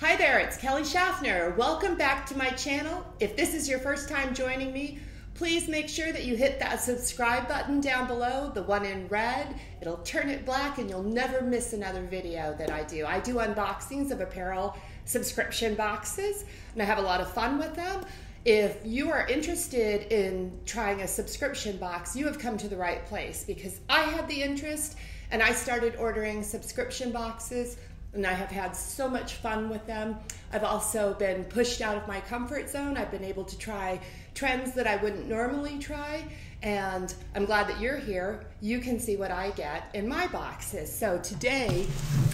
Hi there, it's Kelly Schaffner. Welcome back to my channel. If this is your first time joining me, please make sure that you hit that subscribe button down below, the one in red. It'll turn it black and you'll never miss another video that I do. I do unboxings of apparel subscription boxes and I have a lot of fun with them. If you are interested in trying a subscription box, you have come to the right place because I had the interest and I started ordering subscription boxes and I have had so much fun with them. I've also been pushed out of my comfort zone. I've been able to try trends that I wouldn't normally try, and I'm glad that you're here. You can see what I get in my boxes. So today,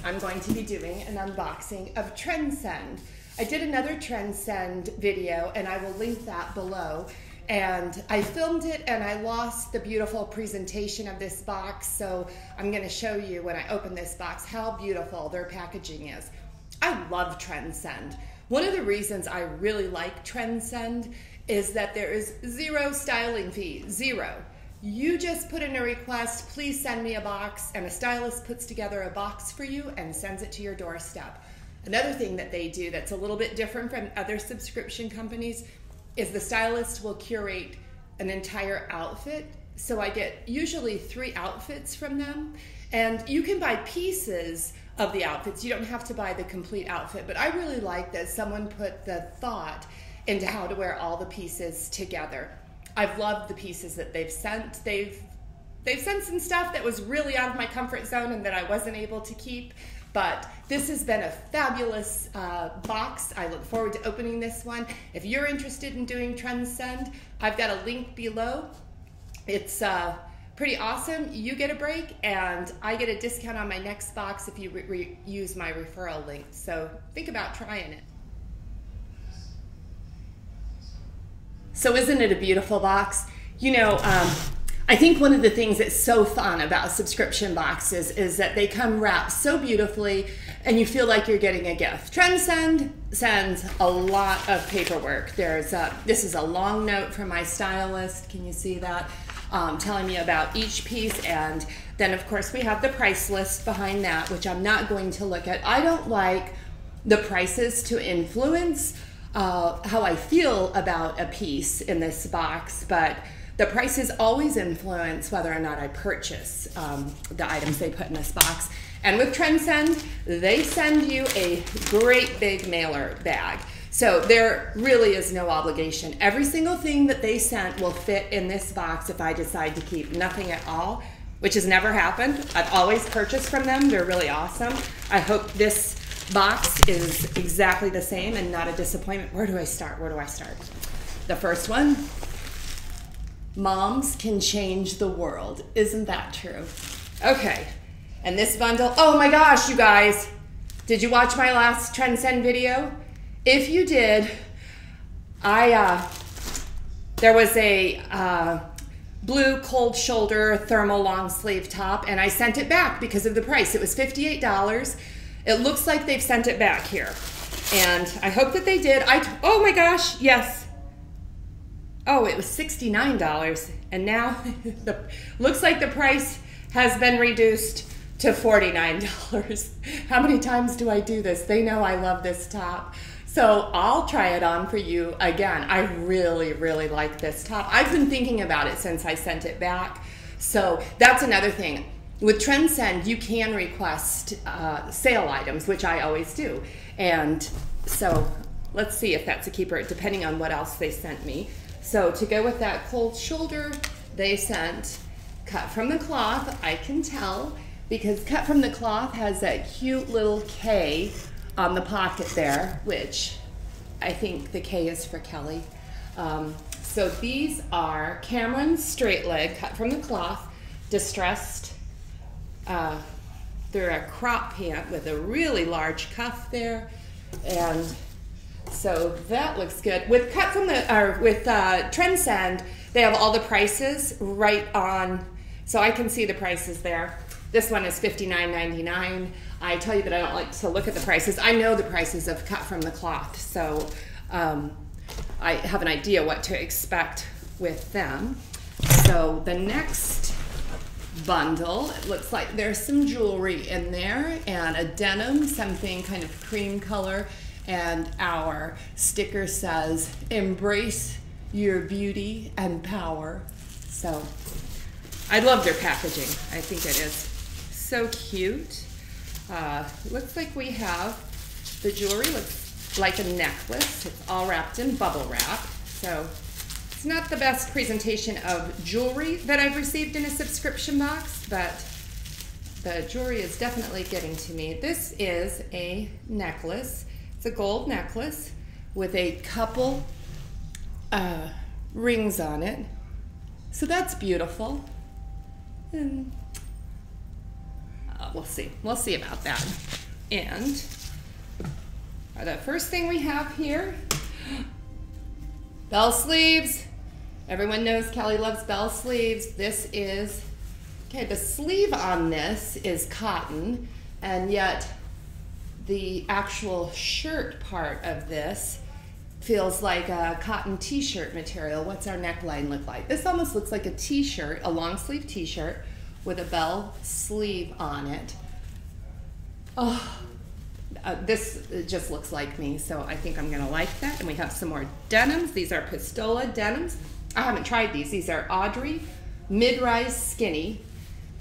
I'm going to be doing an unboxing of Trendsend. I did another Trendsend video, and I will link that below. And I filmed it and I lost the beautiful presentation of this box, so I'm going to show you when I open this box how beautiful their packaging is. I love Trendsend. One of the reasons I really like Trendsend is that there is zero styling fee, zero. You just put in a request, please send me a box, and a stylist puts together a box for you and sends it to your doorstep. Another thing that they do that's a little bit different from other subscription companies is the stylist will curate an entire outfit. So I get usually 3 outfits from them, and you can buy pieces of the outfits. You don't have to buy the complete outfit, but I really like that someone put the thought into how to wear all the pieces together. I've loved the pieces that they've sent. They've sent some stuff that was really out of my comfort zone and that I wasn't able to keep. But this has been a fabulous box. I look forward to opening this one. If you're interested in doing Trendsend, I've got a link below. It's pretty awesome. You get a break and I get a discount on my next box if you use my referral link. So think about trying it. So isn't it a beautiful box? You know, I think one of the things that's so fun about subscription boxes is that they come wrapped so beautifully and you feel like you're getting a gift. Trendsend sends a lot of paperwork. This is a long note from my stylist, can you see that? Telling me about each piece, and then of course we have the price list behind that, which I'm not going to look at. I don't like the prices to influence how I feel about a piece in this box, but the prices always influence whether or not I purchase the items they put in this box. And with Trendsend, they send you a great big mailer bag. So there really is no obligation. Every single thing that they sent will fit in this box if I decide to keep nothing at all, which has never happened. I've always purchased from them. They're really awesome. I hope this box is exactly the same and not a disappointment. Where do I start? Where do I start? The first one. Moms can change the world. Isn't that true? Okay, and this bundle, oh my gosh, you guys, did you watch my last Trendsend video? If you did, there was a blue cold shoulder thermal long sleeve top and I sent it back because of the price. It was $58. It looks like they've sent it back here. And I hope that they did. Oh my gosh, yes. Oh, it was $69, and now looks like the price has been reduced to $49. How many times do I do this? They know I love this top. So I'll try it on for you again. I really, really like this top. I've been thinking about it since I sent it back. So that's another thing. With Trendsend, you can request sale items, which I always do. And so let's see if that's a keeper, depending on what else they sent me. So to go with that cold shoulder, they sent cut from the cloth. I can tell because cut from the cloth has that cute little K on the pocket there, which I think the K is for Kelly. So these are Cameron straight leg, cut from the cloth, distressed. They're a crop pant with a really large cuff there, and so that looks good. With Trendsend, they have all the prices right on, so I can see the prices there. This one is $59.99. I tell you that I don't like to look at the prices. I know the prices of cut from the cloth, so I have an idea what to expect with them. So the next bundle, it looks like there's some jewelry in there and a denim, something kind of cream color. And our sticker says, embrace your beauty and power. So I love their packaging. I think it is so cute. Looks like we have the jewelry, looks like a necklace. It's all wrapped in bubble wrap. So it's not the best presentation of jewelry that I've received in a subscription box, but the jewelry is definitely getting to me. This is a necklace. It's a gold necklace with a couple rings on it. So that's beautiful. And we'll see. We'll see about that. And the first thing we have here, bell sleeves. Everyone knows Kelly loves bell sleeves. This is, okay, the sleeve on this is cotton, and yet the actual shirt part of this feels like a cotton t-shirt material. What's our neckline look like? This almost looks like a t-shirt, a long sleeve t-shirt with a bell sleeve on it. Oh, this just looks like me, so I think I'm gonna like that. And we have some more denims. These are Pistola denims. I haven't tried these. These are Audrey mid-rise skinny.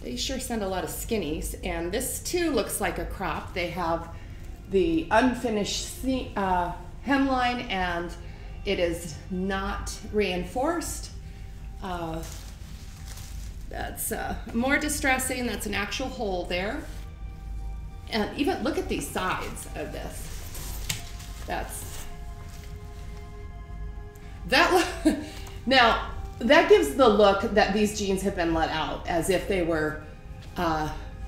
They sure send a lot of skinnies. And this too looks like a crop. They have the unfinished hemline, and it is not reinforced. That's more distressing. That's an actual hole there. And even look at these sides of this. Now that gives the look that these jeans have been let out, as if they were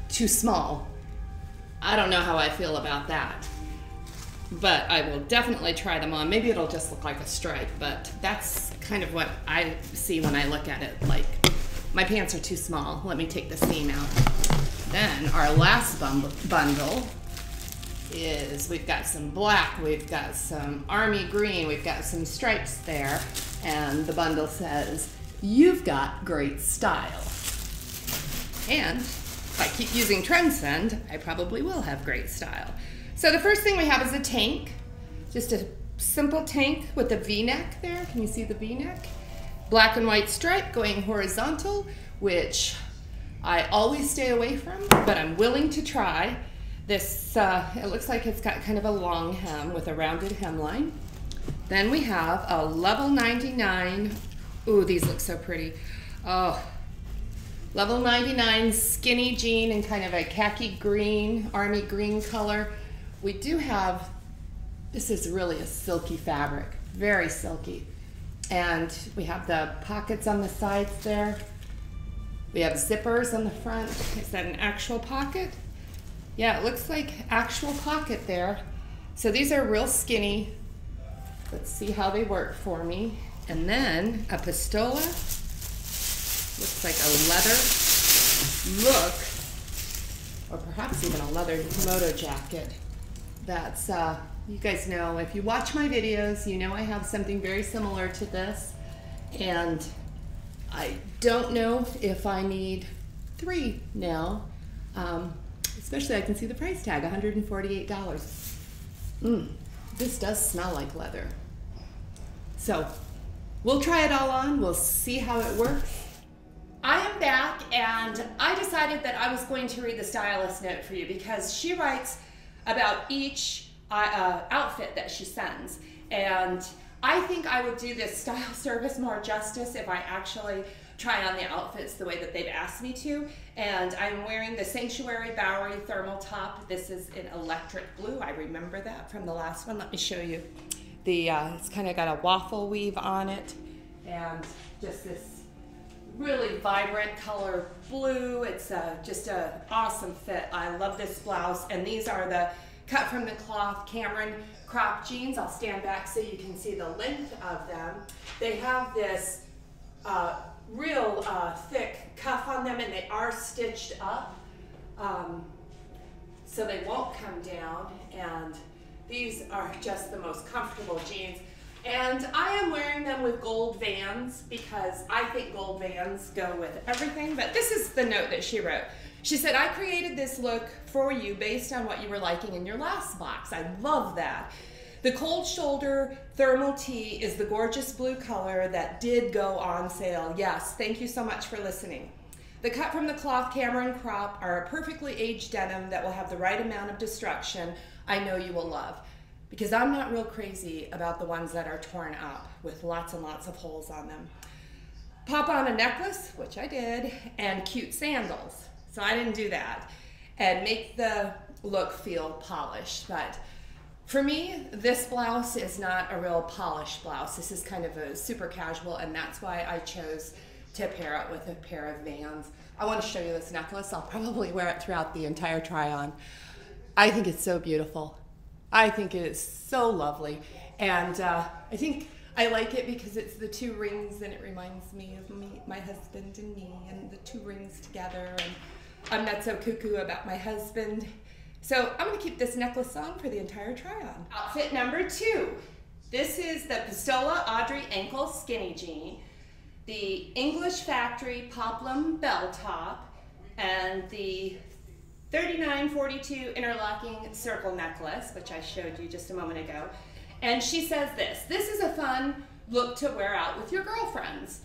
too small. I don't know how I feel about that, but I will definitely try them on. Maybe it'll just look like a stripe, but that's kind of what I see when I look at it. Like, my pants are too small. Let me take the seam out. Then our last bundle is, we've got some black, we've got some army green, we've got some stripes there, and the bundle says, you've got great style. And if I keep using Trendsend, I probably will have great style. So the first thing we have is a tank, just a simple tank with a V-neck there. Can you see the V-neck? Black and white stripe going horizontal, which I always stay away from, but I'm willing to try. This, it looks like it's got kind of a long hem with a rounded hemline. Then we have a level 99, ooh, these look so pretty. Oh, level 99 skinny jean in kind of a khaki green, army green color. We do have, this is really a silky fabric, very silky. And we have the pockets on the sides there. We have zippers on the front. Is that an actual pocket? Yeah, it looks like actual pocket there. So these are real skinny. Let's see how they work for me. And then a Pistola. Looks like a leather look, or perhaps even a leather moto jacket. That's, you guys know, if you watch my videos, you know I have something very similar to this. And I don't know if I need 3 now, especially I can see the price tag, $148. This does smell like leather. So we'll try it all on, we'll see how it works. I am back, and I decided that I was going to read the stylist note for you because she writes about each outfit that she sends. And I think I would do this style service more justice if I actually try on the outfits the way that they've asked me to. And I'm wearing the Sanctuary Bowery thermal top. This is in electric blue. I remember that from the last one. Let me show you. It's kind of got a waffle weave on it, and just this really vibrant color blue. It's just an awesome fit. I love this blouse, and these are the cut from the cloth Cameron crop jeans. I'll stand back so you can see the length of them. They have this real thick cuff on them, and they are stitched up so they won't come down, and these are just the most comfortable jeans. And I am wearing them with gold Vans because I think gold Vans go with everything. But this is the note that she wrote. She said, I created this look for you based on what you were liking in your last box. I love that. The cold shoulder thermal tee is the gorgeous blue color that did go on sale. Yes, thank you so much for listening. The cut from the cloth Cameron crop are a perfectly aged denim that will have the right amount of destruction I know you will love. Because I'm not real crazy about the ones that are torn up with lots and lots of holes on them. Pop on a necklace, which I did, and cute sandals. So I didn't do that. And make the look feel polished. But for me, this blouse is not a real polished blouse. This is kind of a super casual, and that's why I chose to pair it with a pair of Vans. I want to show you this necklace. I'll probably wear it throughout the entire try-on. I think it's so beautiful. I think it is so lovely. And I think I like it because it's the two rings, and it reminds me of my husband and me, and the two rings together. And I'm not so cuckoo about my husband. So I'm going to keep this necklace on for the entire try-on. Outfit number 2. This is the Pistola Audrey ankle skinny jean, the English Factory poplin bell top, and the 3942 interlocking circle necklace, which I showed you just a moment ago. And she says this is a fun look to wear out with your girlfriends.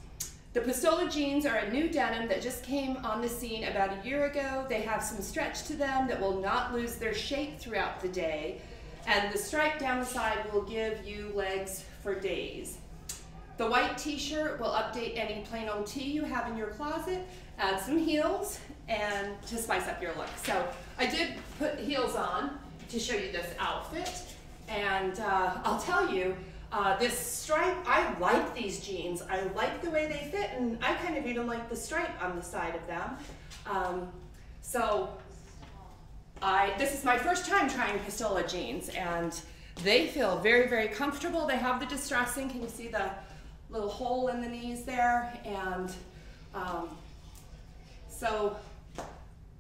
The Pistola jeans are a new denim that just came on the scene about a year ago. They have some stretch to them that will not lose their shape throughout the day. And the stripe down the side will give you legs for days. The white t-shirt will update any plain old tee you have in your closet, add some heels, and to spice up your look. So I did put heels on to show you this outfit. And I'll tell you, this stripe, I like these jeans. I like the way they fit, and I kind of even like the stripe on the side of them. This is my first time trying Pistola jeans, and they feel very, very comfortable. They have the distressing. Can you see the little hole in the knees there? And so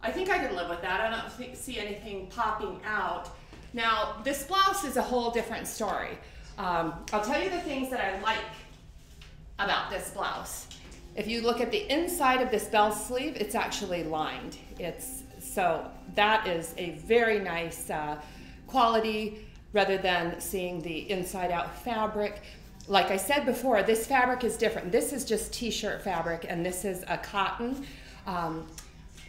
I think I can live with that. I don't see anything popping out. Now, this blouse is a whole different story. I'll tell you the things that I like about this blouse. If you look at the inside of this bell sleeve, it's actually lined. So that is a very nice quality rather than seeing the inside out fabric. Like I said before, this fabric is different. This is just t-shirt fabric, and this is a cotton.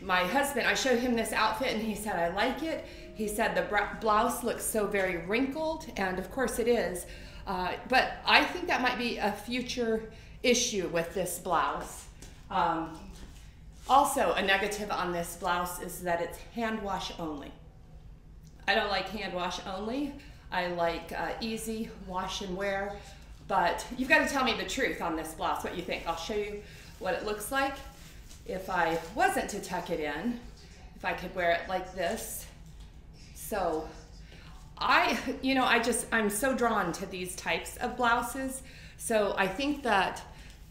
My husband, I showed him this outfit and he said, I like it. He said the blouse looks so very wrinkled, and of course it is. But I think that might be a future issue with this blouse. Also, a negative on this blouse is that it's hand wash only. I don't like hand wash only. I like easy wash and wear. But you've got to tell me the truth on this blouse, what you think. I'll show you what it looks like if I wasn't to tuck it in, if I could wear it like this. So I'm so drawn to these types of blouses. So I think that,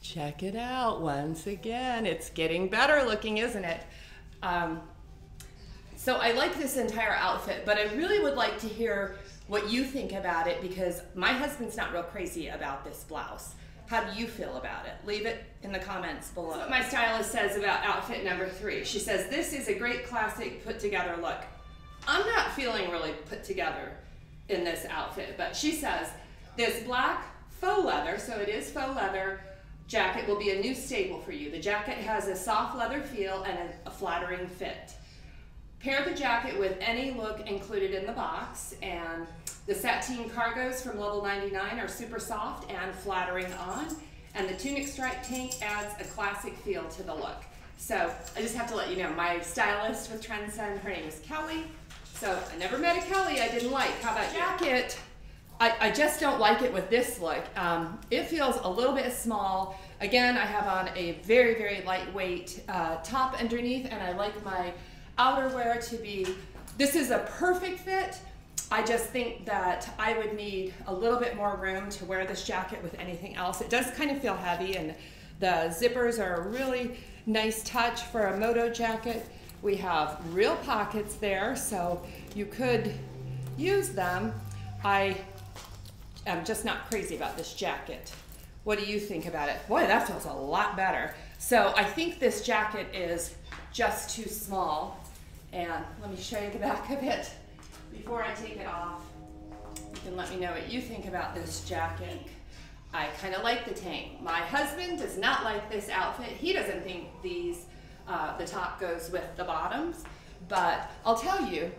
check it out once again, it's getting better looking, isn't it? So I like this entire outfit, but I really would like to hear what you think about it, because my husband's not real crazy about this blouse. How do you feel about it? Leave it in the comments below. That's what my stylist says about outfit number 3. She says, this is a great classic put together look. I'm not feeling really put together in this outfit, but she says, this black faux leather, so it is faux leather, jacket will be a new staple for you. The jacket has a soft leather feel and a flattering fit. Pair the jacket with any look included in the box, and the sateen cargos from level 99 are super soft and flattering on, and the tunic stripe tank adds a classic feel to the look. So I just have to let you know, my stylist with Trendsend, her name is Kelly. So I never met a Kelly I didn't like. How about jacket? I just don't like it with this look. It feels a little bit small. Again, I have on a very, very lightweight top underneath, and I like my outerwear to be, this is a perfect fit. I just think that I would need a little bit more room to wear this jacket with anything else. It does kind of feel heavy, and the zippers are a really nice touch for a moto jacket. We have real pockets there, so you could use them. I am just not crazy about this jacket. What do you think about it? Boy, that feels a lot better. So I think this jacket is just too small. And let me show you the back of it before I take it off. and let me know what you think about this jacket. I kind of like the tank. My husband does not like this outfit. He doesn't think these, the top goes with the bottoms, but I'll tell you,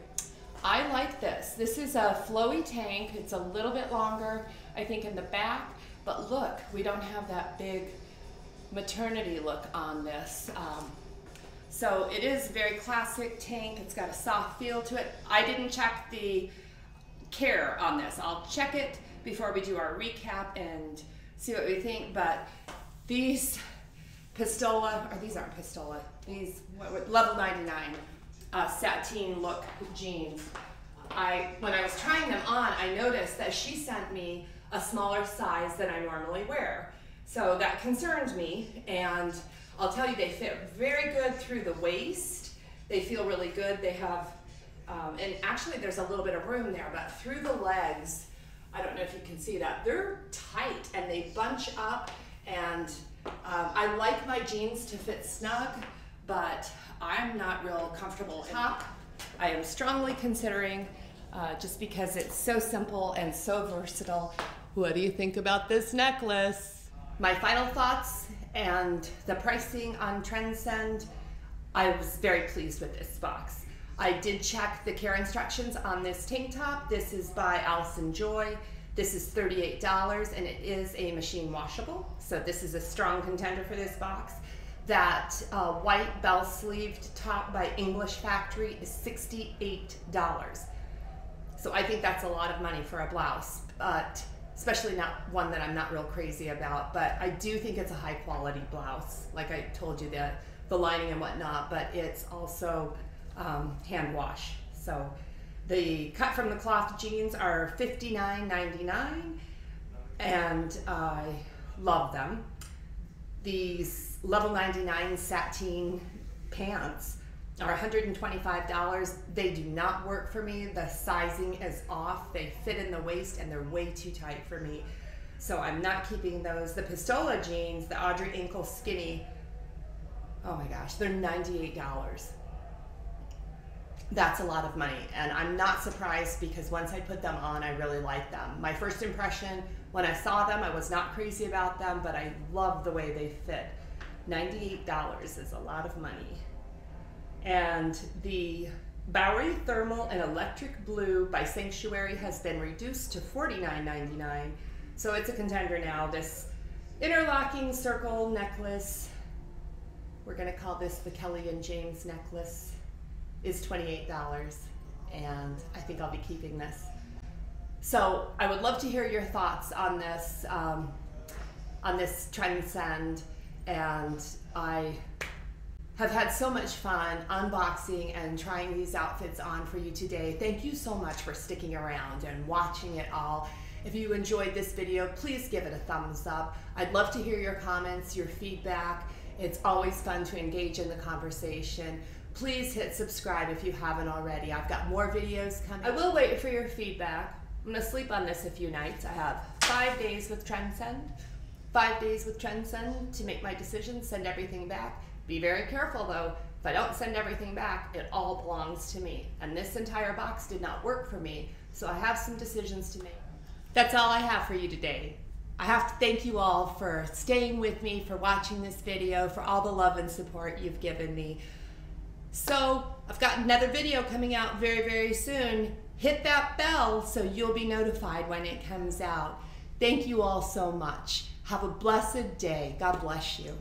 I like this. This is a flowy tank. It's a little bit longer, I think, in the back, but look, we don't have that big maternity look on this. So it is very classic tank. It's got a soft feel to it. I didn't check the care on this. I'll check it before we do our recap and see what we think, but these Pistola, or these aren't Pistola, these level 99 sateen look jeans. When I was trying them on, I noticed that she sent me a smaller size than I normally wear. So that concerned me, and I'll tell you, they fit very good through the waist. They feel really good. They have, and actually there's a little bit of room there, but through the legs, I don't know if you can see that, they're tight and they bunch up, and I like my jeans to fit snug, but I'm not real comfortable in top. I am strongly considering, just because it's so simple and so versatile. What do you think about this necklace? My final thoughts and the pricing on Trendsend, I was very pleased with this box. I did check the care instructions on this tank top. This is by Allison Joy. This is $38 and it is a machine washable. So this is a strong contender for this box. That white bell sleeved top by English Factory is $68. So I think that's a lot of money for a blouse, but especially not one that I'm not real crazy about, but I do think it's a high quality blouse. Like I told you, the lining and whatnot, but it's also hand wash. So the cut from the cloth jeans are $59.99 and I love them. These level 99 sateen pants are $125. They do not work for me. The sizing is off. They fit in the waist and they're way too tight for me. So I'm not keeping those. The Pistola jeans, the Audrey ankle skinny, oh my gosh, they're $98. That's a lot of money, and I'm not surprised because once I put them on, I really like them. My first impression when I saw them, I was not crazy about them, but I love the way they fit. $98 is a lot of money. And the Bowery Thermal and Electric Blue by Sanctuary has been reduced to $49.99, so it's a contender now. This interlocking circle necklace, we're gonna call this the Kelly and James necklace, is $28, and I think I'll be keeping this. So I would love to hear your thoughts on this Trendsend, and I have had so much fun unboxing and trying these outfits on for you today. Thank you so much for sticking around and watching it all. If you enjoyed this video, please give it a thumbs up. I'd love to hear your comments, your feedback. It's always fun to engage in the conversation. Please hit subscribe if you haven't already. I've got more videos coming. I will wait for your feedback. I'm gonna sleep on this a few nights. I have 5 days with Trendsend. 5 days with Trendsend to make my decision, send everything back. Be very careful though. If I don't send everything back, it all belongs to me. And this entire box did not work for me, so I have some decisions to make. That's all I have for you today. I have to thank you all for staying with me, for watching this video, for all the love and support you've given me. So I've got another video coming out very, very soon. Hit that bell so you'll be notified when it comes out. Thank you all so much. Have a blessed day. God bless you.